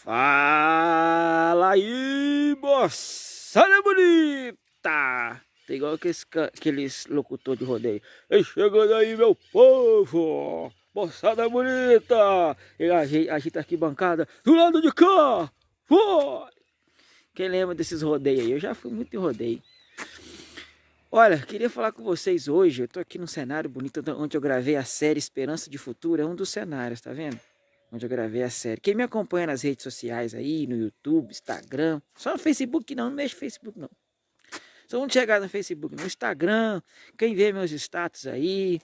Fala aí, moçada bonita! Tem igual aqueles locutor de rodeio. Ei, chegando aí, meu povo! Moçada bonita! E agita aqui bancada do lado de cá! Foi! Quem lembra desses rodeios aí? Eu já fui muito em rodeio. Olha, queria falar com vocês hoje. Eu tô aqui num cenário bonito onde eu gravei a série Esperança de Futuro. É um dos cenários, tá vendo? Onde eu gravei a série. Quem me acompanha nas redes sociais aí, no YouTube, Instagram, só no Facebook não mexe no Facebook não. Só vamos chegar no Facebook, no Instagram, quem vê meus status aí,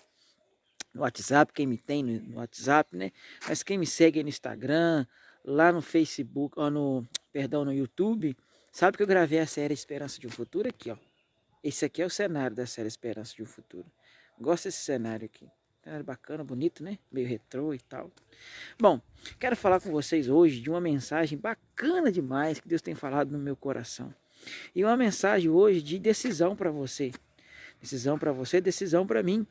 no WhatsApp, quem me tem no WhatsApp, né? Mas quem me segue aí no Instagram, lá no Facebook, ou no YouTube, sabe que eu gravei a série Esperança de um Futuro aqui, ó. Esse aqui é o cenário da série Esperança de um Futuro. Gosto desse cenário aqui. Cenário bacana, bonito, né? Meio retrô e tal. Bom, quero falar com vocês hoje de uma mensagem bacana demais que Deus tem falado no meu coração. E uma mensagem hoje de decisão para você. Decisão para você, decisão para mim.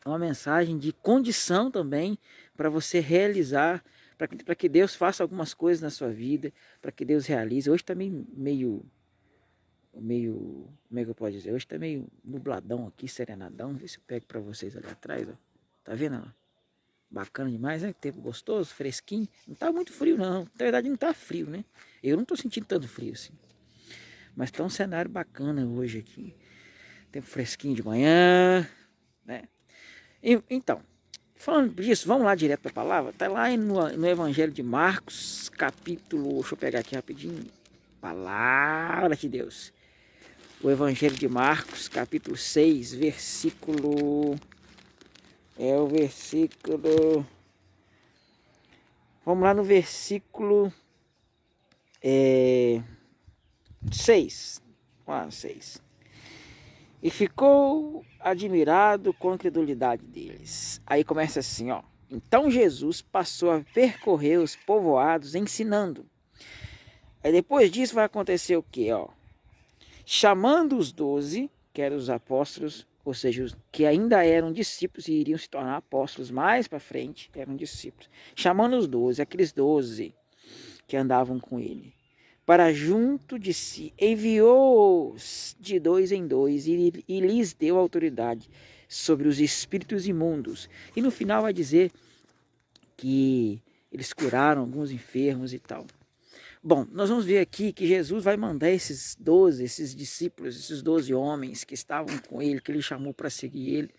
Uma mensagem de condição também para você realizar, para que Deus faça algumas coisas na sua vida, para que Deus realize. Hoje está meio, como é que eu posso dizer? Hoje está meio nubladão aqui, serenadão. Vê se eu pego para vocês ali atrás, ó. Tá vendo? Bacana demais, né? Tempo gostoso, fresquinho. Não tá muito frio, não. Na verdade, não tá frio, né? Eu não tô sentindo tanto frio assim. Mas tá um cenário bacana hoje aqui. Tempo fresquinho de manhã, né? Então, falando disso, vamos lá direto para a palavra. Tá lá no Evangelho de Marcos, capítulo... Deixa eu pegar aqui rapidinho. Palavra de Deus. O Evangelho de Marcos, capítulo 6, versículo... É o versículo... Vamos lá no versículo 6. 6. E ficou admirado com a incredulidade deles. Aí começa assim, ó. Então Jesus passou a percorrer os povoados ensinando. Aí depois disso vai acontecer o quê, ó? Chamando os 12, que eram os apóstolos, ou seja, os que ainda eram discípulos e iriam se tornar apóstolos mais para frente, eram discípulos. Chamando os 12, aqueles 12 que andavam com ele, para junto de si, enviou-os de dois em dois e lhes deu autoridade sobre os espíritos imundos. E no final vai dizer que eles curaram alguns enfermos e tal. Bom, nós vamos ver aqui que Jesus vai mandar esses 12, esses discípulos, esses 12 homens que estavam com ele, que ele chamou para seguir ele,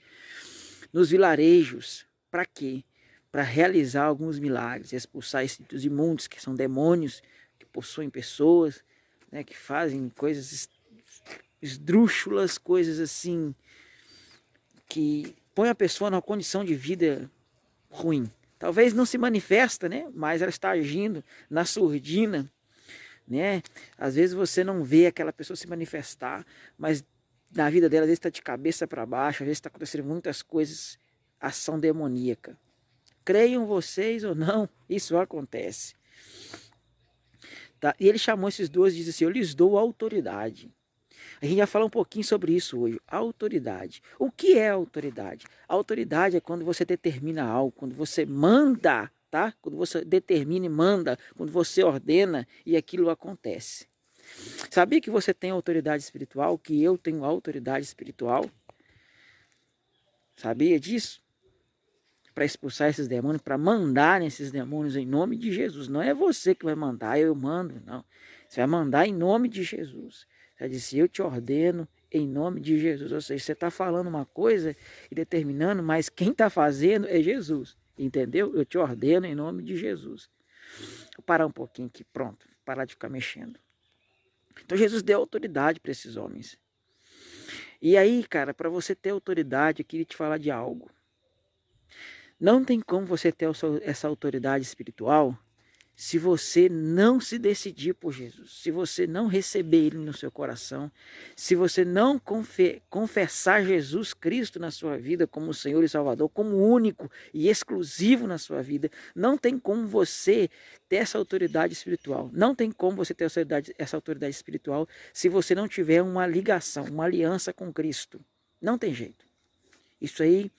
nos vilarejos. Para quê? Para realizar alguns milagres, expulsar espíritos imundos, que são demônios, que possuem pessoas, né, que fazem coisas esdrúxulas, coisas assim, que põem a pessoa numa condição de vida ruim. Talvez não se manifesta, né, mas ela está agindo na surdina, né? Às vezes você não vê aquela pessoa se manifestar, mas na vida dela, às vezes está de cabeça para baixo, às vezes está acontecendo muitas coisas, ação demoníaca. Creiam vocês ou não, isso acontece. Tá? E ele chamou esses 12 e disse assim, eu lhes dou autoridade. A gente vai falar um pouquinho sobre isso hoje. Autoridade. O que é autoridade? A autoridade é quando você determina algo, quando você manda, tá? Quando você determina e manda, quando você ordena e aquilo acontece. Sabia que você tem autoridade espiritual? Que eu tenho autoridade espiritual? Sabia disso? Para expulsar esses demônios, para mandar esses demônios em nome de Jesus. Não é você que vai mandar, eu mando, não. Você vai mandar em nome de Jesus. Você disse, eu te ordeno em nome de Jesus. Ou seja, você está falando uma coisa e determinando, mas quem está fazendo é Jesus. Entendeu? Eu te ordeno em nome de Jesus. Vou parar um pouquinho aqui, pronto. Parar de ficar mexendo. Então Jesus deu autoridade para esses homens. E aí, cara, para você ter autoridade, eu queria te falar de algo. Não tem como você ter essa autoridade espiritual se você não se decidir por Jesus, se você não receber Ele no seu coração, se você não confessar Jesus Cristo na sua vida como Senhor e Salvador, como único e exclusivo na sua vida, não tem como você ter essa autoridade espiritual. Não tem como você ter essa autoridade espiritual se você não tiver uma ligação, uma aliança com Cristo. Não tem jeito. Isso aí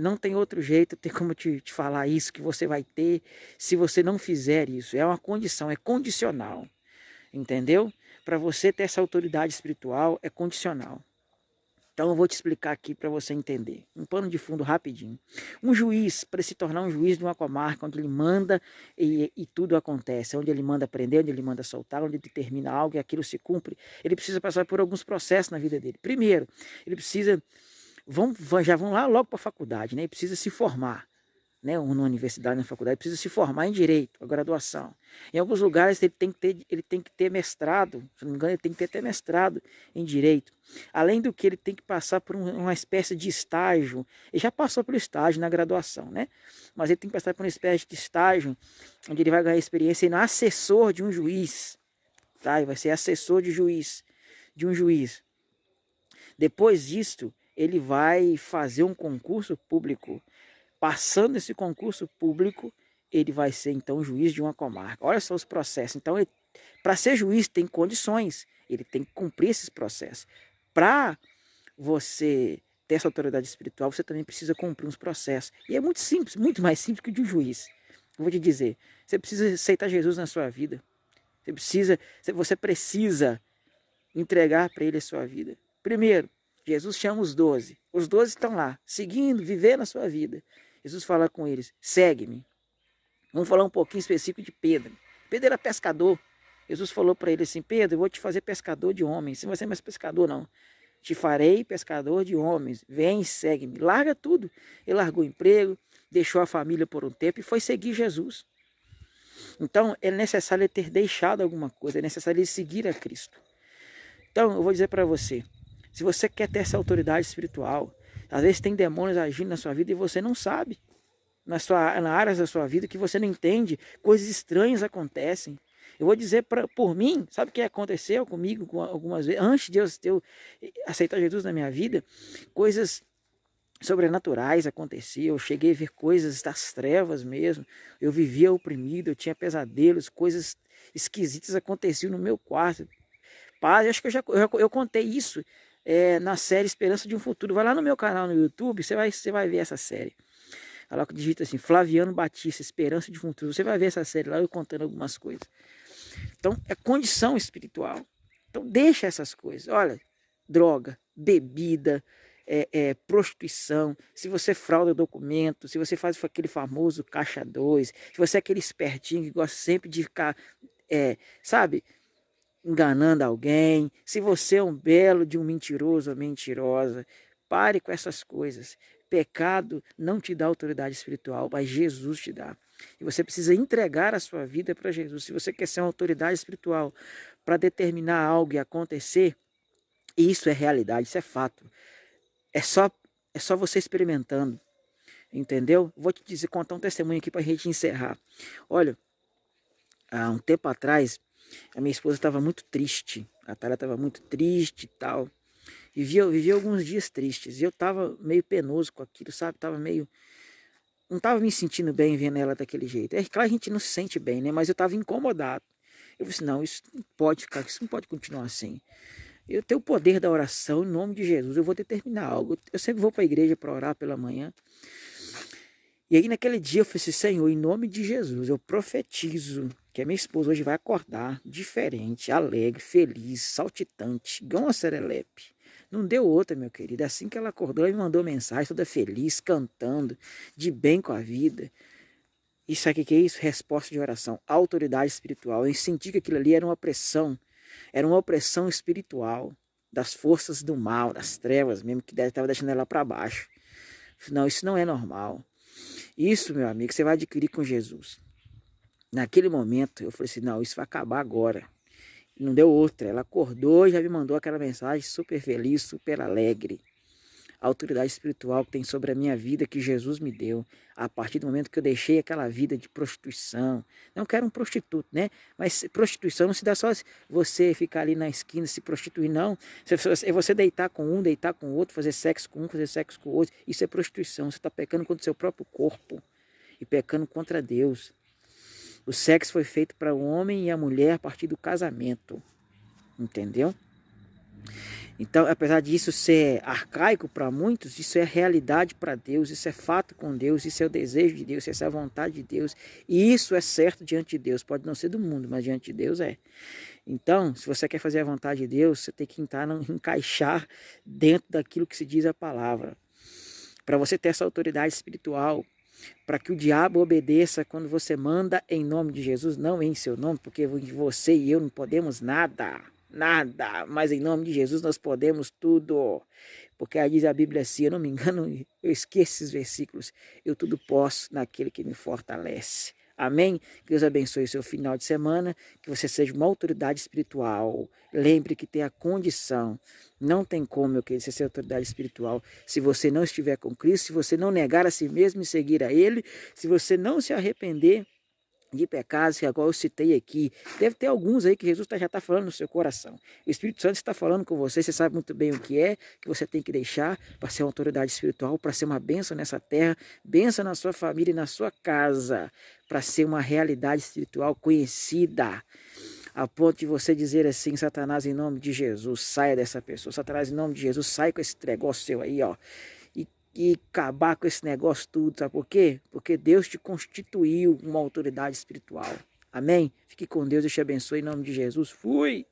não tem outro jeito, tem como te falar isso, que você vai ter se você não fizer isso. É uma condição, é condicional, entendeu? Para você ter essa autoridade espiritual, é condicional. Então eu vou te explicar aqui para você entender. Um pano de fundo rapidinho. Um juiz, para se tornar um juiz de uma comarca, onde ele manda e tudo acontece, onde ele manda prender, onde ele manda soltar, onde ele determina algo e aquilo se cumpre, ele precisa passar por alguns processos na vida dele. Primeiro, ele precisa, já vão lá logo para a faculdade, né? Ele precisa se formar. Né, na universidade, na faculdade, precisa se formar em direito, a graduação. Em alguns lugares ele tem que ter mestrado, se não me engano, ele tem que ter até mestrado em direito. Além do que ele tem que passar por uma espécie de estágio. Ele já passou pelo estágio na graduação, né? Mas ele tem que passar por uma espécie de estágio onde ele vai ganhar experiência sendo assessor de um juiz. Tá? Ele vai ser assessor de um juiz. Depois disto, ele vai fazer um concurso público. Passando esse concurso público, ele vai ser então juiz de uma comarca. Olha só os processos. Então, para ser juiz tem condições, ele tem que cumprir esses processos. Para você ter essa autoridade espiritual, você também precisa cumprir uns processos. E é muito simples, muito mais simples que o de um juiz. Eu vou te dizer, você precisa aceitar Jesus na sua vida. Você precisa entregar para ele a sua vida. Primeiro, Jesus chama os 12. Os 12 estão lá, seguindo, vivendo a sua vida. Jesus fala com eles, segue-me. Vamos falar um pouquinho específico de Pedro. Pedro era pescador. Jesus falou para ele assim, Pedro, eu vou te fazer pescador de homens. Você não vai ser mais pescador, não. Te farei pescador de homens. Vem e segue-me. Larga tudo. Ele largou o emprego, deixou a família por um tempo e foi seguir Jesus. Então, é necessário ele ter deixado alguma coisa. É necessário ele seguir a Cristo. Então, eu vou dizer para você, se você quer ter essa autoridade espiritual, às vezes tem demônios agindo na sua vida e você não sabe. Na área da sua vida que você não entende, coisas estranhas acontecem. Eu vou dizer por mim, sabe o que aconteceu comigo algumas vezes? Antes de eu aceitar Jesus na minha vida, coisas sobrenaturais aconteciam. Eu cheguei a ver coisas das trevas mesmo. Eu vivia oprimido, eu tinha pesadelos, coisas esquisitas aconteciam no meu quarto. Paz, acho que eu contei isso na série Esperança de um Futuro. Vai lá no meu canal no YouTube, você vai ver essa série. Ela digita assim, Flaviano Batista, Esperança de um Futuro. Você vai ver essa série lá, eu contando algumas coisas. Então, é condição espiritual. Então, deixa essas coisas. Olha, droga, bebida, prostituição, se você frauda documento, se você faz aquele famoso caixa 2, se você é aquele espertinho que gosta sempre de ficar, sabe, enganando alguém, se você é um belo de um mentiroso ou mentirosa, pare com essas coisas. Pecado não te dá autoridade espiritual, mas Jesus te dá. E você precisa entregar a sua vida para Jesus. Se você quer ser uma autoridade espiritual para determinar algo e acontecer, isso é realidade, isso é fato. É só você experimentando, entendeu? Vou te dizer, contar um testemunho aqui para a gente encerrar. Olha, há um tempo atrás, a minha esposa estava muito triste. A Thalia estava muito triste e tal. Vivia alguns dias tristes. E eu estava meio penoso com aquilo, sabe? Não estava me sentindo bem vendo ela daquele jeito. É claro que a gente não se sente bem, né? Mas eu estava incomodado. Eu falei assim, não, isso não pode ficar, isso não pode continuar assim. Eu tenho o poder da oração em nome de Jesus. Eu vou determinar algo. Eu sempre vou para a igreja para orar pela manhã. E aí naquele dia eu falei assim, Senhor, em nome de Jesus, eu profetizo que a minha esposa hoje vai acordar diferente, alegre, feliz, saltitante, igual uma serelepe. Não deu outra, meu querido. Assim que ela acordou, ela me mandou mensagem, toda feliz, cantando, de bem com a vida. Isso aqui que é isso? Resposta de oração, autoridade espiritual. Eu senti que aquilo ali era uma opressão espiritual das forças do mal, das trevas mesmo, que estava deixando ela para baixo. Não, isso não é normal. Isso, meu amigo, você vai adquirir com Jesus. Naquele momento, eu falei assim, não, isso vai acabar agora. Não deu outra. Ela acordou e já me mandou aquela mensagem super feliz, super alegre. A autoridade espiritual que tem sobre a minha vida, que Jesus me deu, a partir do momento que eu deixei aquela vida de prostituição. Não quero um prostituto, né? Mas prostituição não se dá só você ficar ali na esquina se prostituir, não. É você deitar com um, deitar com o outro, fazer sexo com um, fazer sexo com o outro. Isso é prostituição. Você está pecando contra o seu próprio corpo e pecando contra Deus. O sexo foi feito para o homem e a mulher a partir do casamento. Entendeu? Então, apesar disso ser arcaico para muitos, isso é realidade para Deus, isso é fato com Deus, isso é o desejo de Deus, isso é a vontade de Deus. E isso é certo diante de Deus. Pode não ser do mundo, mas diante de Deus é. Então, se você quer fazer a vontade de Deus, você tem que encaixar dentro daquilo que se diz a palavra. Para você ter essa autoridade espiritual, para que o diabo obedeça quando você manda em nome de Jesus, não em seu nome, porque você e eu não podemos nada, nada, mas em nome de Jesus nós podemos tudo, porque aí diz a Bíblia assim, eu não me engano, eu esqueço esses versículos, eu tudo posso naquele que me fortalece. Amém? Que Deus abençoe o seu final de semana, que você seja uma autoridade espiritual. Lembre que tem a condição, não tem como, meu querido, você ser autoridade espiritual. Se você não estiver com Cristo, se você não negar a si mesmo e seguir a Ele, se você não se arrepender de pecados, que agora eu citei aqui, deve ter alguns aí que Jesus já está falando no seu coração. O Espírito Santo está falando com você, você sabe muito bem o que você tem que deixar para ser uma autoridade espiritual, para ser uma bênção nessa terra, bênção na sua família e na sua casa, para ser uma realidade espiritual conhecida, a ponto de você dizer assim, Satanás, em nome de Jesus, saia dessa pessoa, Satanás, em nome de Jesus, sai com esse negócio seu aí, ó, e acabar com esse negócio tudo, sabe por quê? Porque Deus te constituiu uma autoridade espiritual. Amém? Fique com Deus, Deus te abençoe em nome de Jesus. Fui!